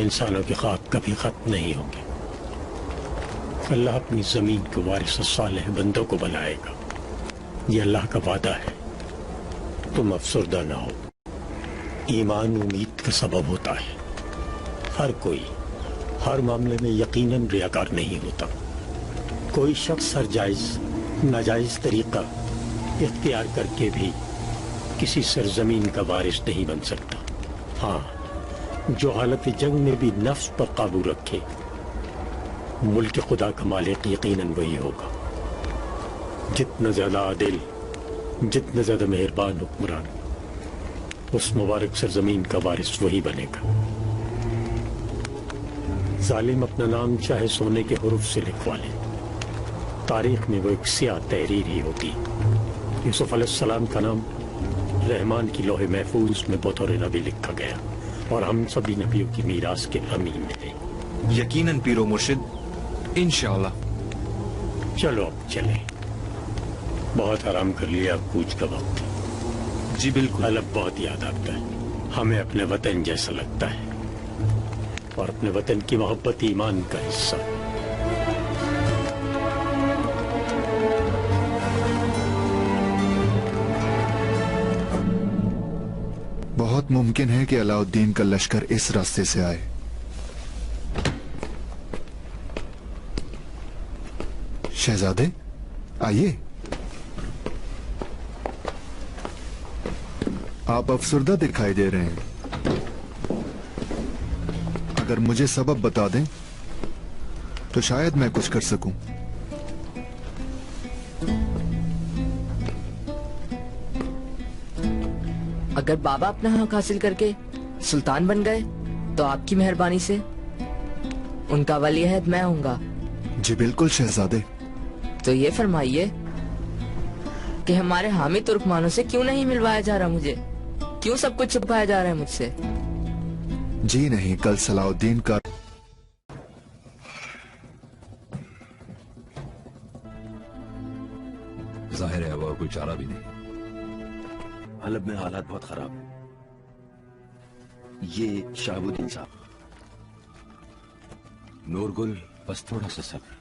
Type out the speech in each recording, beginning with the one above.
इंसानों के ख्वाब कभी खत्म नहीं होंगे। अल्लाह अपनी जमीन को वारिस सालेह बंदों को बनाएगा, ये अल्लाह का वादा है। तुम अफसरदा ना हो। ईमान उम्मीद का सबब होता है। हर कोई हर मामले में यकीनन रियाकार नहीं होता। कोई शख्स हर जायज नाजायज तरीका इख्तियार करके भी किसी सरजमीन का वारिस नहीं बन सकता। हाँ, जो हालत जंग में भी नफ्स पर काबू रखे, मुल्क खुदा का मालिक यकीनन वही होगा। जितना ज्यादा आदिल, जितना ज्यादा मेहरबान हुक्मरान, उस मुबारक सरजमीन का वारिस वही बनेगा। जालिम अपना नाम चाहे सोने के हुरूफ से लिखवा ले, तारीख में वो एक सियाह तहरीर ही होगी। यूसुफ अलैहिस्सलाम का नाम रहमान की लोहे महफूज में बतौर नबी लिखा गया और हम सभी नबियों की मीरास के अमीन हैं। यकीनन पीरो मुर्शिद, इंशाअल्लाह। चलो अब चले, बहुत आराम कर लिया, अब कूच का वक्त। जी बिल्कुल। हलब बहुत याद आता है, हमें अपने वतन जैसा लगता है और अपने वतन की मोहब्बत ईमान का हिस्सा। बहुत मुमकिन है कि अलाउद्दीन का लश्कर इस रास्ते से आए। शहजादे आइए। आप अफसरदा दिखाई दे रहे हैं। अगर मुझे सबब बता दें तो शायद मैं कुछ कर सकूं। अगर बाबा अपना हक हासिल करके सुल्तान बन गए तो आपकी मेहरबानी से उनका वली अहद मैं होऊंगा। जी बिल्कुल शहजादे। तो ये फरमाइए कि हमारे हामी तुर्कमानों से क्यों नहीं मिलवाया जा रहा मुझे? क्यों सब कुछ छुपाया जा रहा है मुझसे? जी नहीं, कल सलाउद्दीन का जाहिर है अब कोई चारा भी नहीं। हलब में हालात बहुत खराब हैं। ये शहाबुद्दीन साहब। नूरगुल, बस थोड़ा सा सब्र।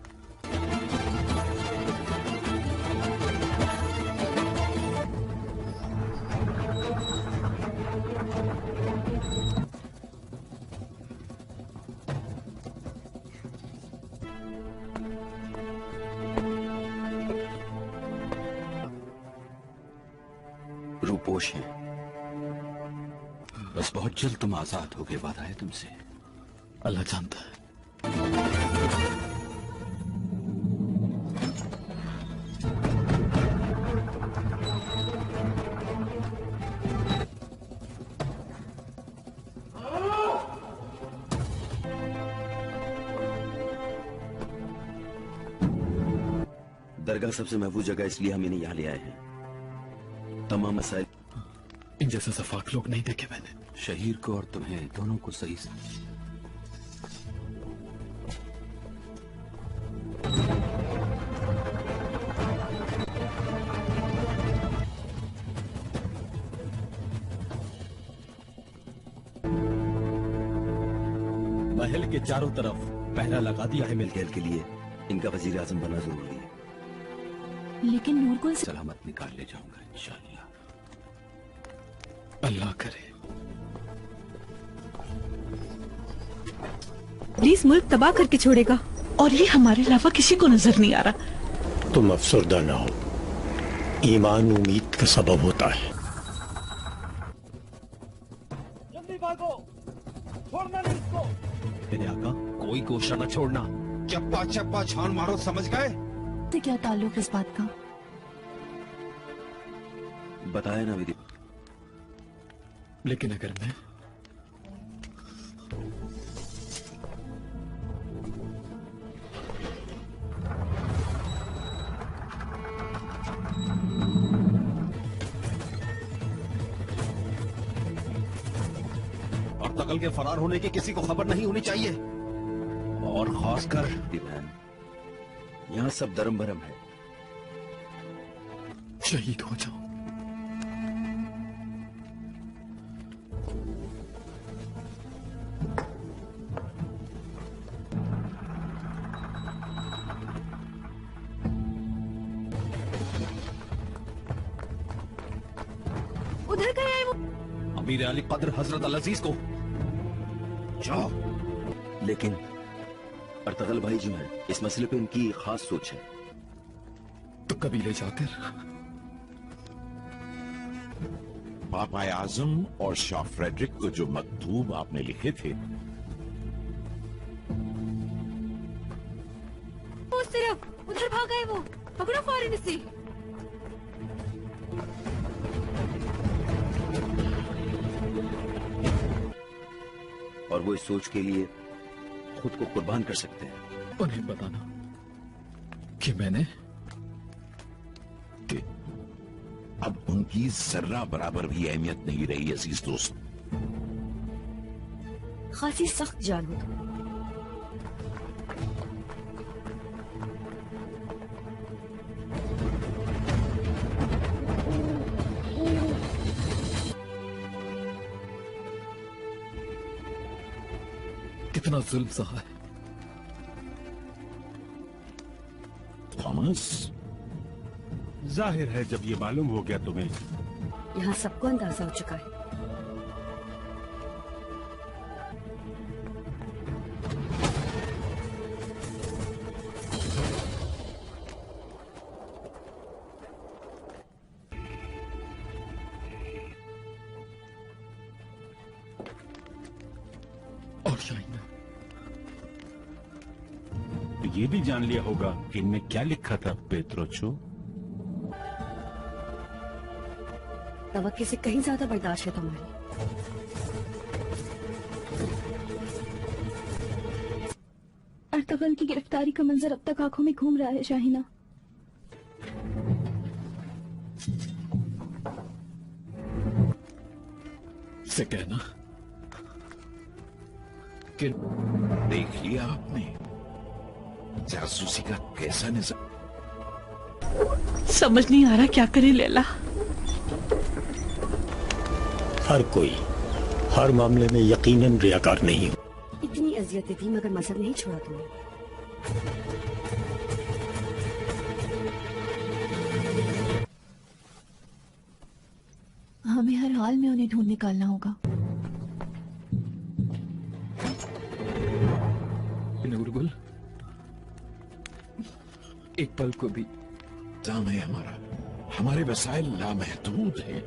रूपोश हैं। बस बहुत जल्द तुम आजाद होगे, वादा है तुमसे। अल्लाह जानता है। दरगाह सबसे महफूज जगह, इसलिए हम इन्हें यहाँ ले आए हैं। तमाम मसाइल। इन जैसे सफाक लोग नहीं देखे मैंने। शहीर को और तुम्हें दोनों को सही से। महल के चारों तरफ पहरा लगा दिया है मिलगैल के लिए। इनका वजीर आजम बनना जरूरी है। लेकिन नूरगुल से सलामत निकाल ले जाऊंगा इंशाअल्लाह। अल्लाह करे। प्लीज मुल्क तबाह करके छोड़ेगा और ये हमारे अलावा किसी को नजर नहीं आ रहा। तुम अफसरदा ना हो। ईमान उम्मीद का सबब होता है। जल्दी भागो, छोड़ना नहीं इसको। मेरे आका, कोई कोशिश न छोड़ना। चप्पा चप्पा छान मारो, समझ गए? तो क्या ताल्लुक इस बात का? बताया ना विधि। लेकिन अगर मैं और तकल के फरार होने की किसी को खबर नहीं होनी चाहिए, और खासकर यहाँ सब दरम भरम है। शहीद हो जाओ। उधर गया है वो। अमीर अली कद्र हजरत अल अजीज को जाओ। लेकिन अर्तगल भाई जो है इस मसले पे उनकी खास सोच है। तो कबीले जाकर पापा आजम और शाह फ्रेडरिक को जो मकतूब आपने लिखे थे वो सिर्फ उधर भाग गए वो। पकड़ो फौरन इसे। और वो इस सोच के लिए खुद को कुर्बान कर सकते हैं। उन्हें बताना कि मैंने अब उनकी जर्रा बराबर भी अहमियत नहीं रही अजीज दोस्त। खासी सख्त जान हो तुम। कितना जुल्म सहा है। थॉमस, जाहिर है जब ये मालूम हो गया तुम्हें। यहाँ सबको अंदाजा हो चुका है। और शाइना, तो ये भी जान लिया होगा कि इनमें क्या लिखा था पेत्रोचो। तवक्के से कहीं ज्यादा बर्दाश्त है तुम्हारी। अर्तगल की गिरफ्तारी का मंजर अब तक आंखों में घूम रहा है शाहिना। से कहना कि देख लिया आपने जासूसी का कैसा निजाम। समझ नहीं आ रहा क्या करे लैला। हर कोई हर मामले में यकीनन रियाकार नहीं हो। इतनी अजियतें थी मगर मजहब नहीं छोड़ा तुमने। हमें हर हाल में उन्हें ढूंढ निकालना होगा। नूरगुल, एक पल को भी दाम है हमारा, हमारे वसाइल लामहदूद हैं।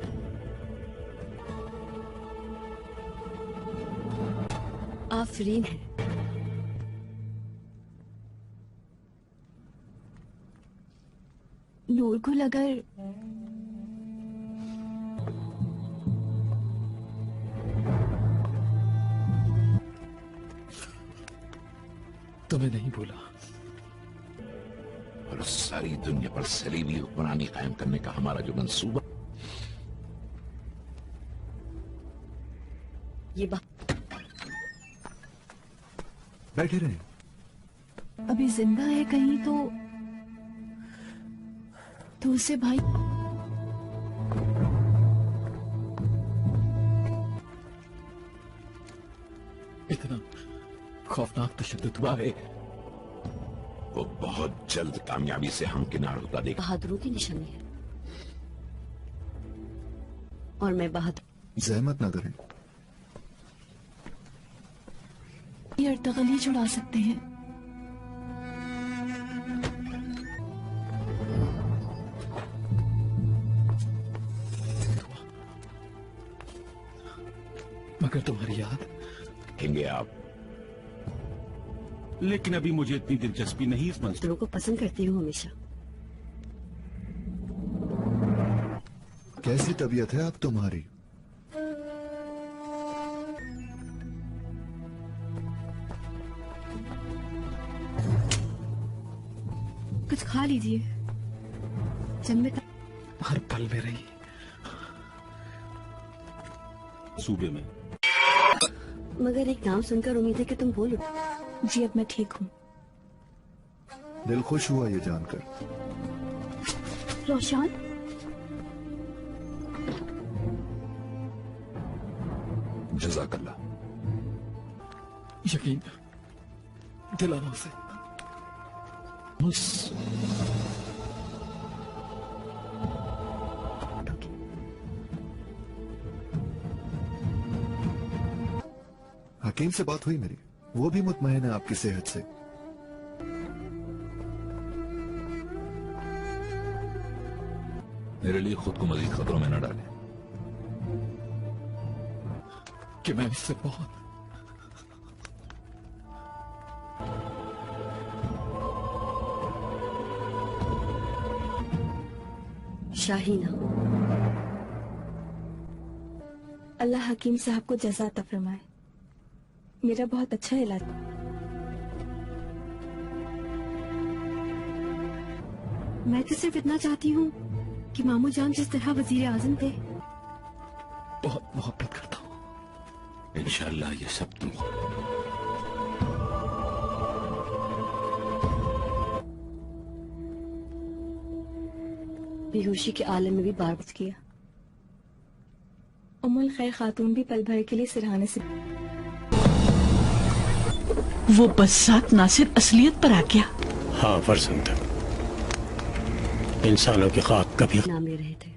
आफरीन है। नूरगुल अगर तुम्हें नहीं भूला और सारी दुनिया पर सलीबी हुक्मरानी कायम करने का हमारा जो मंसूबा। ये बात बैठे रहे। अभी जिंदा है कहीं तो उसे भाई इतना खौफनाक तशद्दुद हुआ है। वो बहुत जल्द कामयाबी से हमकिनार होता देखा। बहादुरों की निशानी है और मैं बहादुर। जहमत न करें। ये अर्तगल ही छुड़ा सकते हैं। मगर तुम्हारी याद कहेंगे आप। लेकिन अभी मुझे इतनी दिलचस्पी नहीं इस मंसूबे लोगों को पसंद करती हूँ हमेशा। कैसी तबीयत है अब तुम्हारी? कुछ खा लीजिए। जब मैं हर पल में रही सूबे में। मगर एक नाम सुनकर उम्मीद है कि तुम बोलो। जी अब मैं ठीक हूँ। दिल खुश हुआ ये जानकर। रोशन, जज़ाकल्लाह। यकीन दिलाना उसे। हकीम से बात हुई मेरी, वो भी मुतमईन है आपकी सेहत से। मेरे लिए खुद को मजीद खतरों में न डालें कि मैं इससे बहुत शाहीना, अल्लाह हकीम साहब को जज़ा अता फरमाए। मेरा बहुत अच्छा इलाज। मैं तो सिर्फ इतना चाहती हूँ कि मामू जान जिस तरह वजीर आजम थे। बहुत मोहब्बत करता हूँ। इंशाअल्लाह ये सब तुम बेहोशी के आलम में भी बार बच किया। उम्मुल खैर खातून भी पल भर के लिए सिरहाने से। वो बसात नासिर असलियत पर आ गया। हाँ फरजंद, इंसानों के ख्वाब कभी नाम ले रहे थे।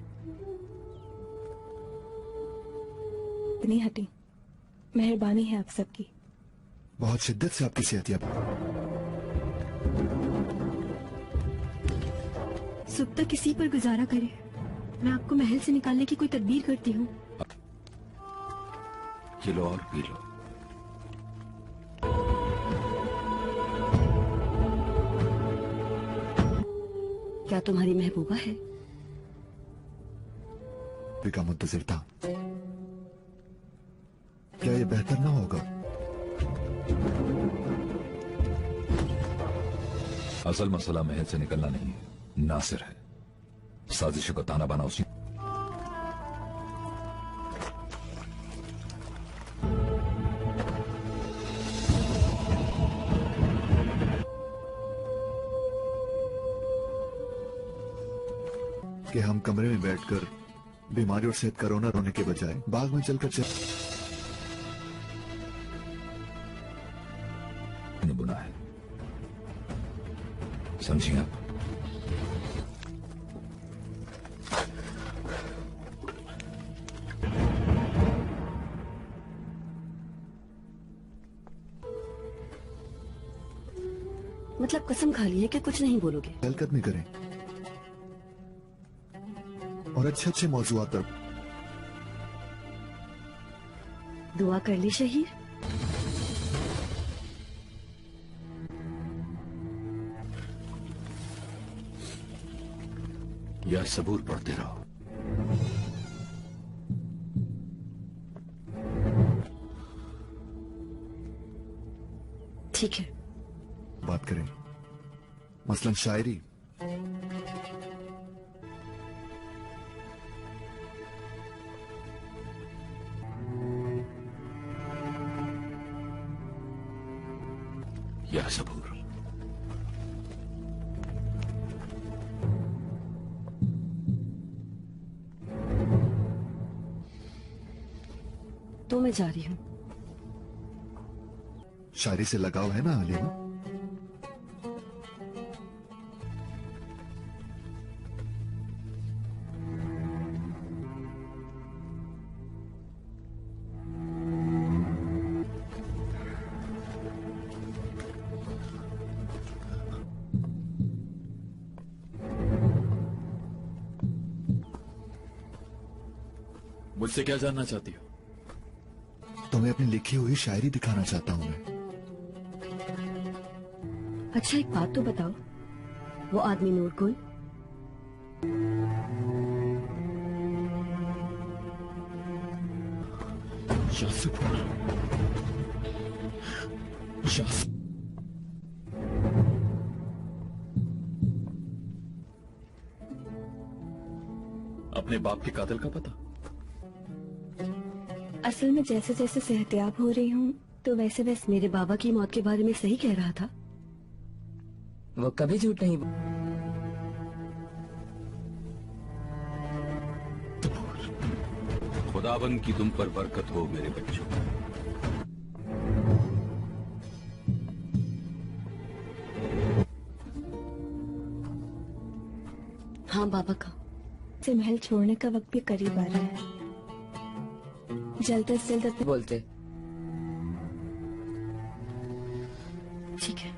इतनी हटी मेहरबानी है आप सबकी। बहुत शिद्दत से आपकी सेहतियाब। सुबह तक किसी पर गुजारा करे। मैं आपको महल से निकालने की कोई तदबीर करती हूँ। ये लो और पी लो। क्या तुम्हारी महबूबा है? का मुंतजिर था। क्या ये बेहतर ना होगा? असल मसला महल से निकलना नहीं है, नासिर है। साजिश को ताना बाना उसी। कि हम कमरे में बैठकर बीमारी और सेहत का रोना रोने के बजाय बाग में चलकर बुना है, समझिए आप? मतलब कसम खा ली है कि कुछ नहीं बोलोगे? हलकत करें और अच्छे अच्छे मौजूआत पर दुआ कर ली शहीर। या सबूर पढ़ते रहो। ठीक है, बात करें मसलन शायरी। या सबूर। तो मैं जा रही हूँ। शायरी से लगाव है ना हलीमा? मुझसे क्या जानना चाहती हो? तुम्हें अपनी लिखी हुई शायरी दिखाना चाहता हूं मैं। अच्छा एक बात तो बताओ, वो आदमी नूर कौन? अपने बाप के कातिल का पता? असल में जैसे जैसे सेहतियाब हो रही हूँ तो वैसे वैसे मेरे बाबा की मौत के बारे में सही कह रहा था। वो कभी झूठ नहीं। खुदाबंद की तुम पर बरकत हो मेरे बच्चों। हाँ बाबा का से महल छोड़ने का वक्त भी करीब आ रहा है। जल्द से जल्द बोलते ठीक है।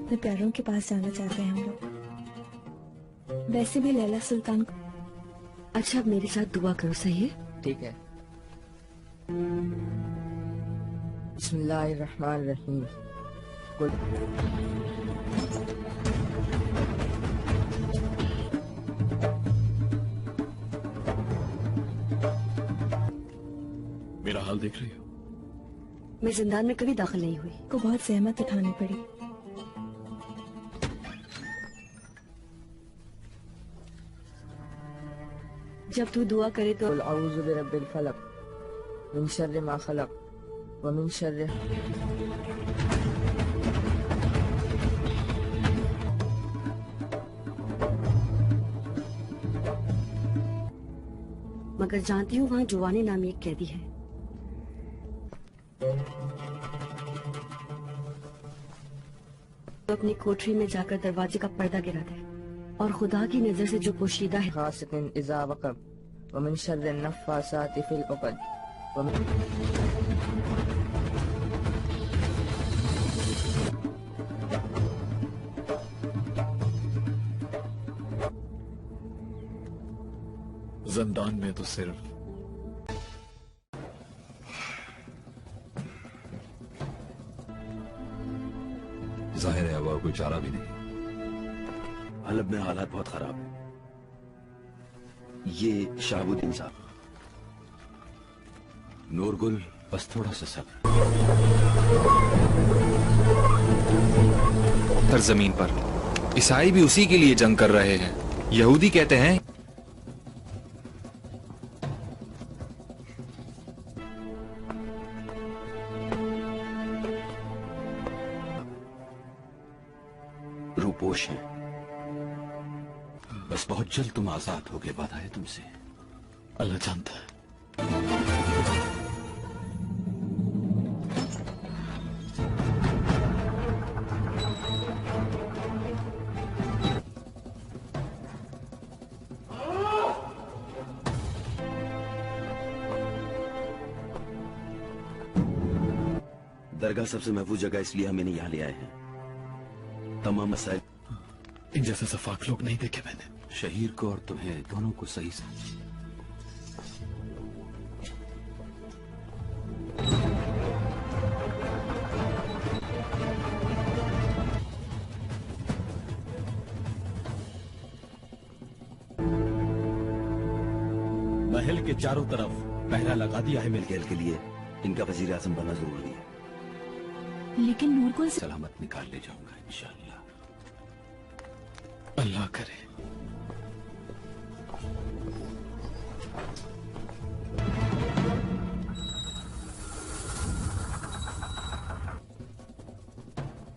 अपने प्यारों के पास जाना चाहते हैं हम लोग। वैसे भी लैला सुल्तान को। अच्छा, अब मेरे साथ दुआ करो, सही है? ठीक है। बिस्मिल्लाहिर्रहमानिर्रहीम। मेरा हाल देख रही हो? मैं जिंदान में कभी दाखिल नहीं हुई। को बहुत सहमत उठानी पड़ी। जब तू दुआ करे तो कुल अऊज़ु बिरब्बिल फलक मिन शर्रि मा खलक व मिन शर्रि मगर जानती हूँ वहाँ जुवानी नामी एक कैदी है। तो अपनी कोठरी में जाकर दरवाजे का पर्दा गिरा दे और खुदा की नजर से जो पोशीदा है। गासिकिन इज़ा वक़ब व मिन शर्रि नफ़्फ़ासाति फ़िल उक़द व मिन जिंदान में तो सिर्फ जाहिर है अब और कोई चारा भी नहीं। हलब में हालात बहुत खराब है। ये शहाबुद्दीन साहब। नूरगुल, बस थोड़ा सा सब्र। हर जमीन पर ईसाई भी उसी के लिए जंग कर रहे हैं। यहूदी कहते हैं रूपोश हैं। बस बहुत जल्द तुम आजाद होगे, वादा है तुमसे। अल्लाह जानता है। दरगाह सबसे महफूज जगह इसलिए हम इन्हें यहाँ ले आए हैं। तमाम मसाइल। इन जैसे सफाक लोग नहीं देखे मैंने। शहीर को और तुम्हें दोनों को सही से। महल के चारों तरफ पहरा लगा दिया है। मिलगैल के लिए इनका वजीर आजम बनना जरूरी है। लेकिन नूरगुल से सलामत निकाल ले जाऊंगा इंशाअल्लाह। अल्लाह करे।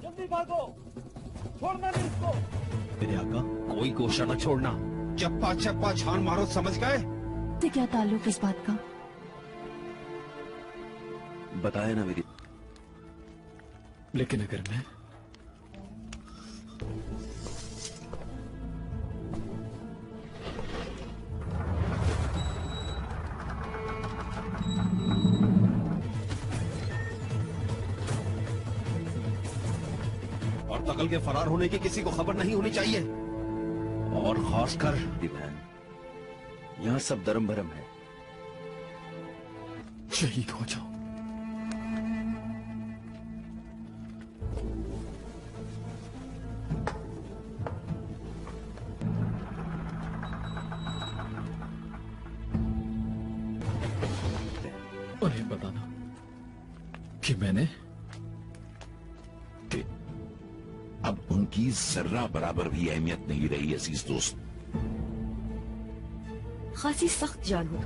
जल्दी भागो, छोड़ना नहीं इसको। मेरे आका, कोई कोशा न छोड़ना। चप्पा चप्पा छान मारो, समझ गए? से क्या ताल्लुक इस बात का? बताया ना मेरी। लेकिन अगर मैं और तकल के फरार होने की किसी को खबर नहीं होनी चाहिए। और खासकर बहन, यहाँ सब दरम भरम है। शहीद हो जाओ। उन्हें बताना कि मैंने अब उनकी जर्रा बराबर भी अहमियत नहीं रही अजीज दोस्त। खासी सख्त जान हो।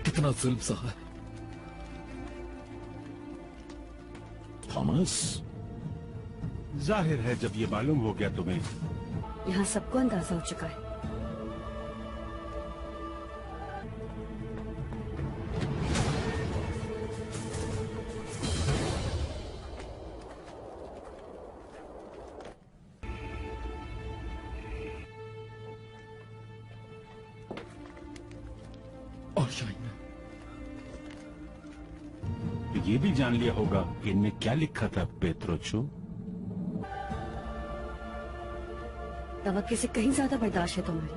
कितना जुल्म सहा है। थॉमस। जाहिर है जब ये मालूम हो गया तुम्हें। यहाँ सबको अंदाजा हो चुका है। और शायद तो ये भी जान लिया होगा कि इनमें क्या लिखा था पेत्रोचो। तवक्के से कहीं ज्यादा बर्दाश्त है तुम्हारी।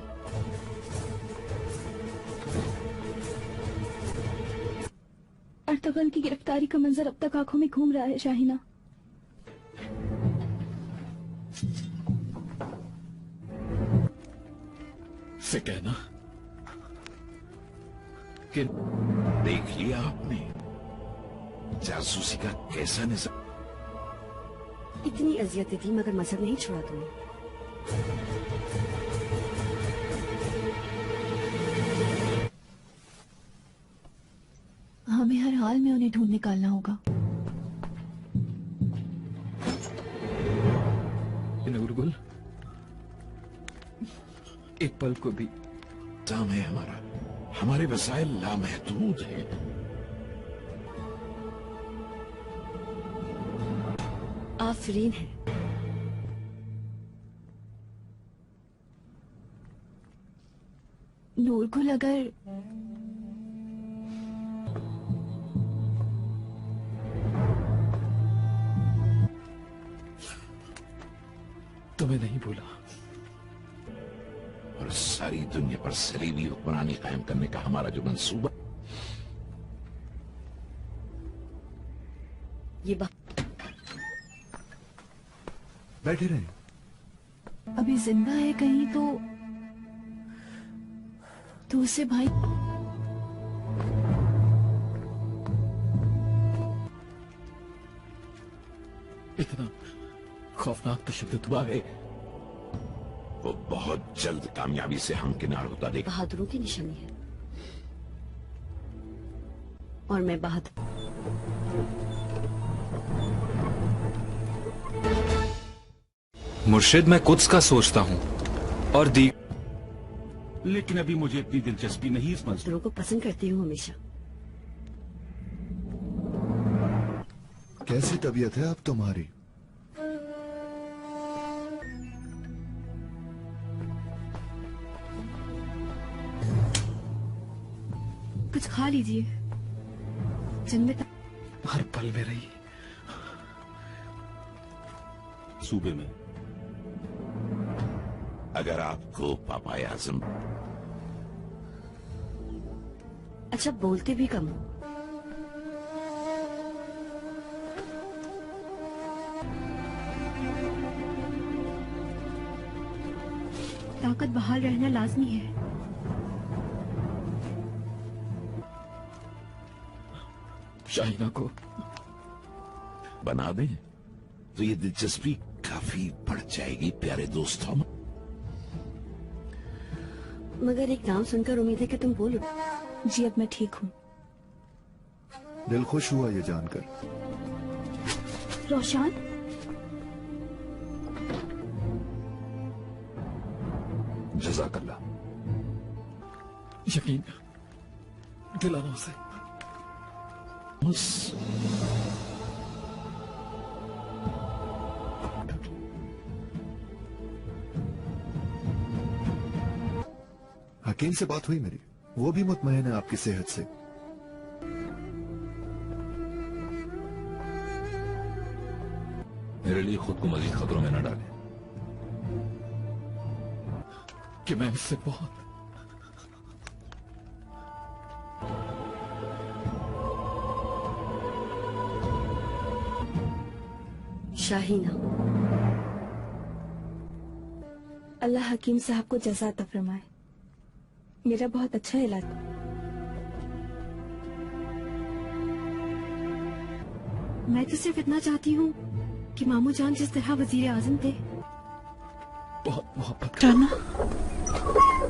अर्तुगरुल की गिरफ्तारी का मंजर अब तक आंखों में घूम रहा है शाहीना। से कहना कि देख लिया आपने जासूसी का कैसा निजाम। इतनी अजियतें दी मगर मजहब नहीं छोड़ा तुमने। हमें हर हाल में उन्हें ढूंढ निकालना होगा। नूरगुल, एक पल को भी काम है हमारा, हमारे वसाइल लामहदूद हैं। आफरीन है। नूरगुल, अगर तुम्हें नहीं भूला और सारी दुनिया पर सलीबी हुक्मरानी कायम करने का हमारा जो मंसूबा, ये बात बैठे रहे। अभी जिंदा है कहीं तो उसे भाई इतना खौफनाक तशद्दुद हुआ है। वो बहुत जल्द कामयाबी से हमकिनार होता देखा। बहादुरों की निशानी है और मैं बहादुर। मुर्शिद, मैं कुछ का सोचता हूँ और दी, लेकिन अभी मुझे इतनी दिलचस्पी नहीं इस मंजर को पसंद करती हूँ हमेशा। कैसी तबीयत है अब तुम्हारी? कुछ खा लीजिए। जंग में हर पल में रही सूबे में। अगर आपको पापाए आजम अच्छा बोलते भी कम हो। ताकत बहाल रहना लाजमी है। शाहीना को बना दें तो ये दिलचस्पी काफी बढ़ जाएगी प्यारे दोस्तों। मगर एक नाम सुनकर उम्मीद है कि तुम बोलो। जी अब मैं ठीक हूँ। दिल खुश हुआ ये जानकर। रोशान, जज़ाकल्लाह। यकीन दिलाना उसे। हकीम से बात हुई मेरी, वो भी मुतमईन है आपकी सेहत से। मेरे लिए खुद को मजीद खतरों में न डालें। कि मैं उससे बहुत शाहीना, अल्लाह हकीम साहब को जज़ा अता फरमाए। मेरा बहुत अच्छा इलाज। मैं तो सिर्फ इतना चाहती हूँ कि मामू जान जिस तरह वजीर आजम थे। बहुत मोहब्बत करना।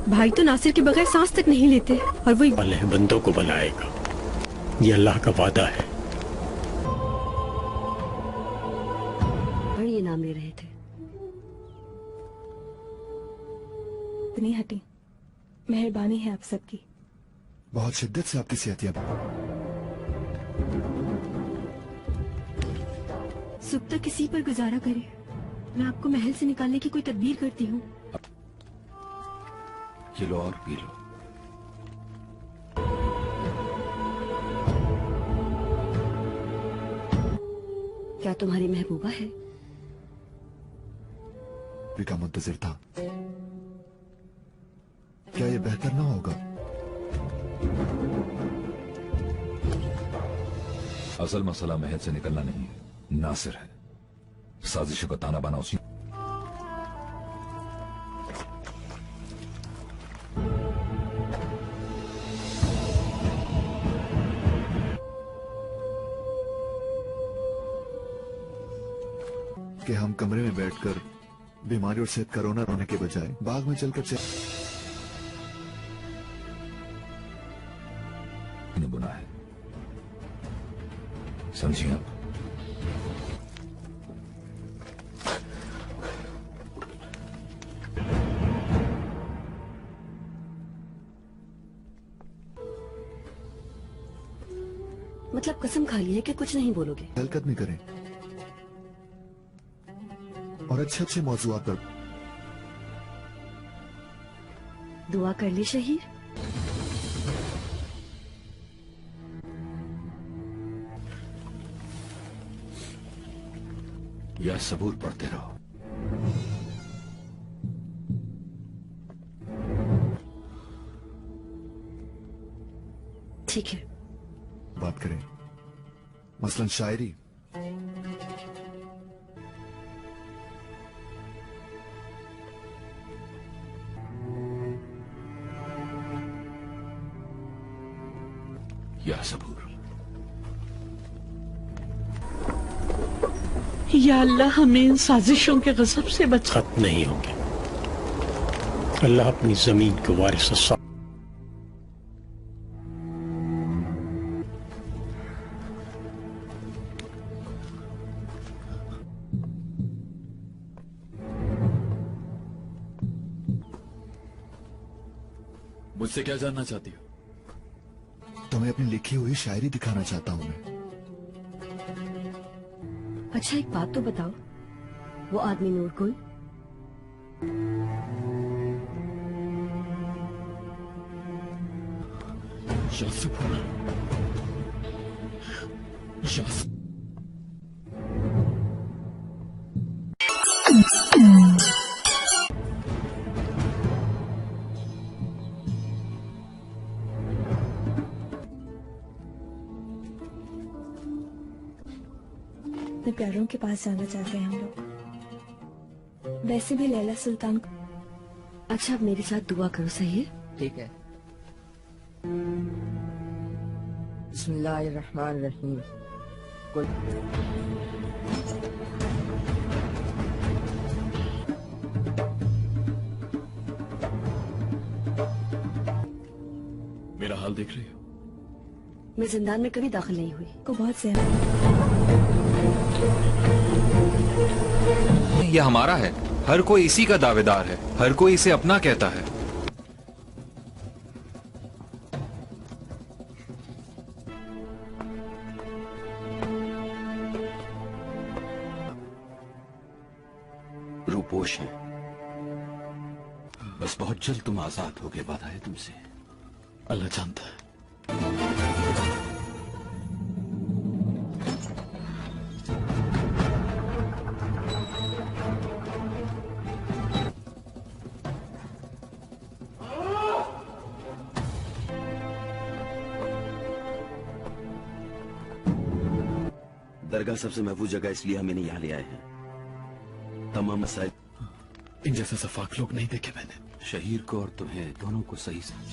भाई तो नासिर के बगैर सांस तक नहीं लेते और वो अल्लाह बंदों को बनाएगा, ये अल्लाह का वादा है। नाम ले रहे थे। इतनी हटी, मेहरबानी है आप सबकी। बहुत शिद्दत से आपकी सेहतियाब। सुबह तक किसी पर गुजारा करे, मैं आपको महल से निकालने की कोई तदबीर करती हूँ। ये लो और पी लो। क्या तुम्हारी महबूबा है? का मुंतजिर था। क्या ये बेहतर ना होगा? असल मसला महल से निकलना नहीं है, नासिर है। साजिशों का ताना बाना उसी। कि हम कमरे में बैठकर बीमारी और सेहत का रोना रोने के बजाय बाग में चलकर बुना है, समझिए आप? मतलब कसम खा ली है कि कुछ नहीं बोलोगे? हरकत नहीं करें और अच्छे अच्छे मौजूआत पर दुआ कर ली शहीर। या सबूर पढ़ते रहो। ठीक है, बात करें, मसलन शायरी। या सबूर। या अल्लाह हमें इन साजिशों के गज़ब से बचा। खत्म नहीं होंगे। अल्लाह अपनी जमीन को वारिस मुझसे क्या जानना चाहती हो? तुम्हें अपनी लिखी हुई शायरी दिखाना चाहता हूं मैं। अच्छा एक बात तो बताओ, वो आदमी नूरकुल अपने प्यारों के पास जाना चाहते हैं हम लोग। वैसे भी लैला सुल्तान को। अच्छा अब मेरे साथ दुआ करो, सही है? ठीक है। बिस्मिल्लाहिर्रहमानिर्रहीम। मेरा हाल देख रही हो? मैं जिंदान में कभी दाखिल नहीं हुई। को बहुत सहना। यह हमारा है, हर कोई इसी का दावेदार है, हर कोई इसे अपना कहता है। रूपोश है, बस बहुत जल्द तुम आजाद होगे, वादा है तुमसे। अल्लाह जानता है। दरगाह सबसे महफूज जगह, इसलिए हम इन्हें यहाँ ले आए हैं। तमाम मसाइल इन जैसे सफाक लोग नहीं देखे मैंने। शहीर को और तुम्हें दोनों को सही समझ।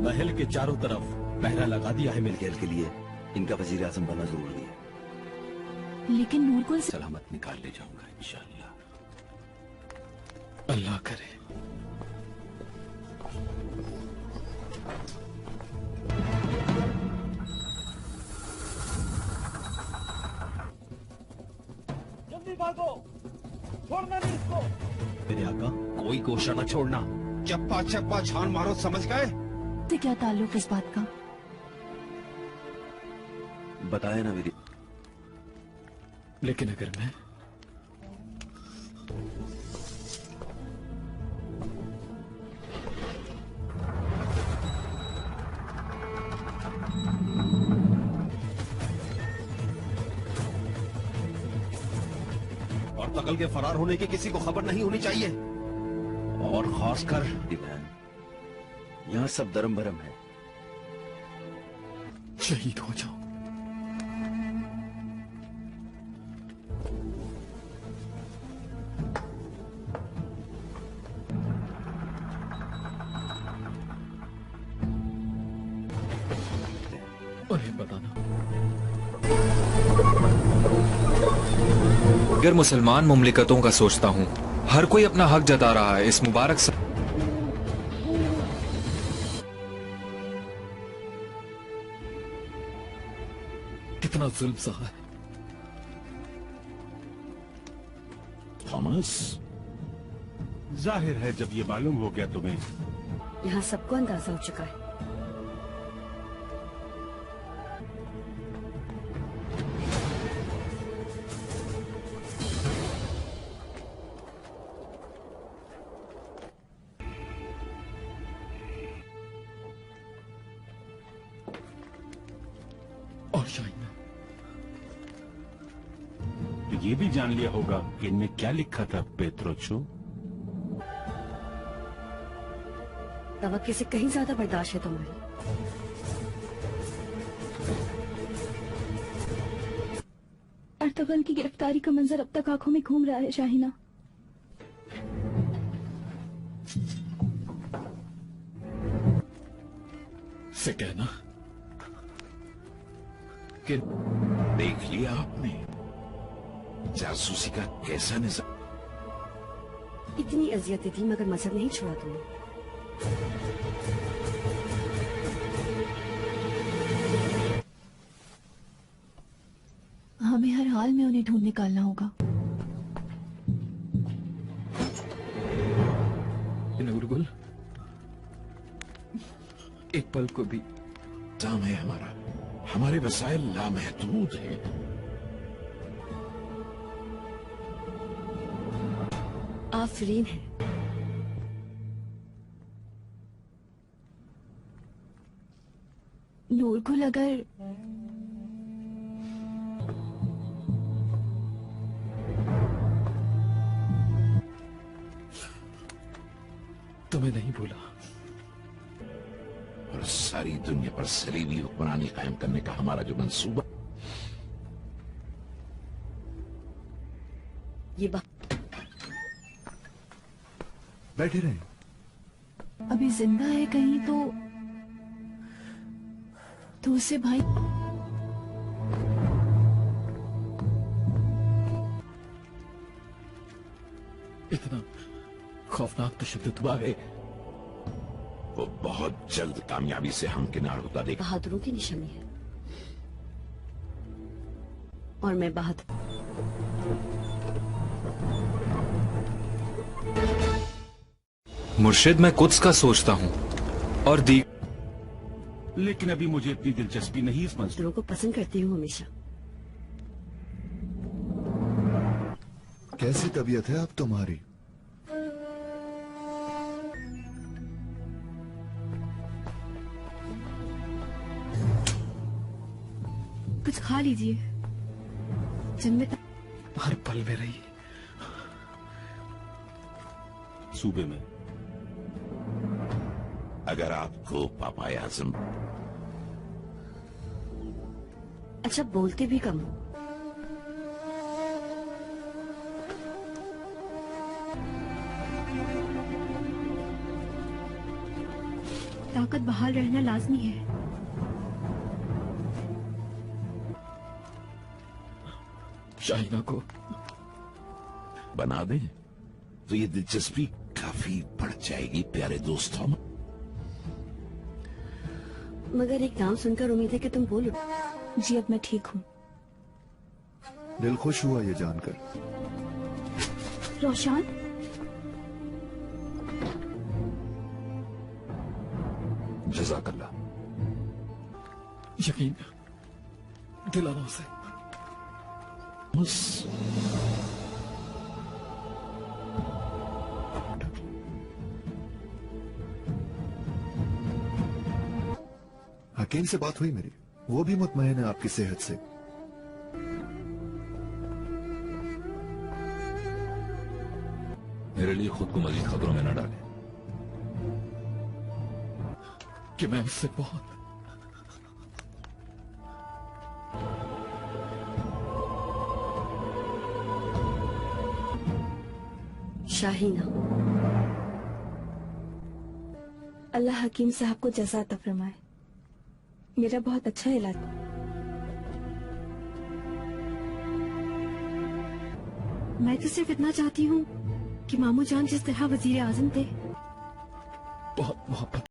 महल के चारों तरफ पहरा लगा दिया है। मिलकर के लिए इनका वजीर आजम बनना जरूरी है। लेकिन नूरगुल से सलामत निकाल ले जाऊंगा इंशाल्लाह। अल्लाह करे। जल्दी भागो, छोड़ना नहीं इसको। मेरे आका, कोई कोशिश न छोड़ना। चप्पा चप्पा छान मारो, समझ गए? से क्या ताल्लुक इस बात का? बताया ना मेरी। लेकिन अगर मैं और तकल के फरार होने की किसी को खबर नहीं होनी चाहिए, और खासकर यहाँ सब दरम भरम है। शहीद हो जाओ। उन्हें बताना। अगर मुसलमान मुमलिकतों का सोचता हूँ, हर कोई अपना हक जता रहा है इस मुबारक कितना जुल्म सहा है। थॉमस, जाहिर है जब ये मालूम हो गया तुम्हें। यहाँ सबको अंदाजा हो चुका है। और शाइना, तो ये भी जान लिया होगा कि इनमें क्या लिखा था पेत्रोचो। तवक्के से कहीं ज्यादा बर्दाश्त है तुम्हारी। अर्तगल की गिरफ्तारी का मंजर अब तक आंखों में घूम रहा है शाहिना। से कहना कि देख लिया आपने जासूसी का कैसा निजाम। इतनी अजियतें थी मगर मजहब नहीं छोड़ा तुमने। हमें हर हाल में उन्हें ढूंढ निकालना होगा। नूरगुल, एक पल को भी काम है हमारा, हमारे वसाइल लामहदूद हैं। आफरीन है। नूरगुल, अगर तुम्हें नहीं भूला और सारी दुनिया पर सलीबी हुक्मरानी कायम करने का हमारा जो मंसूबा, ये बात बैठे रहे। अभी जिंदा है कहीं तो उसे भाई इतना खौफनाक तशद्दुद हुआ है। वो बहुत जल्द कामयाबी से हमकिनार होता देखा। बहादुरों की निशानी है और मैं बहादुर। मुर्शिद, मैं कुछ का सोचता हूँ और दी, लेकिन अभी मुझे इतनी दिलचस्पी नहीं इस मंसूबे लोगों को पसंद करती हूँ हमेशा। कैसी तबीयत है अब तुम्हारी? कुछ खा लीजिए। जन्नत हर पल में रही सूबे में। अगर आपको पापाए आजम अच्छा बोलते भी कम हो। ताकत बहाल रहना लाजमी है। शाहीना को बना दें तो ये दिलचस्पी काफी बढ़ जाएगी प्यारे दोस्तों। मगर एक नाम सुनकर उम्मीद है कि तुम बोलो। जी अब मैं ठीक हूँ। दिल खुश हुआ ये जानकर। रोशान, जज़ाकल्लाह। यकीन दिलाना उसे। हकीम से बात हुई मेरी, वो भी मुतमईन है आपकी सेहत से। मेरे लिए खुद को मजीद खतरों में न डालें। कि मैं उससे बहुत शाहीना, अल्लाह हकीम साहब को जज़ा अता फरमाए। मेरा बहुत अच्छा इलाज। मैं तो सिर्फ इतना चाहती हूँ कि मामू जान जिस तरह वजीर आजम थे बहुत मोहब्बत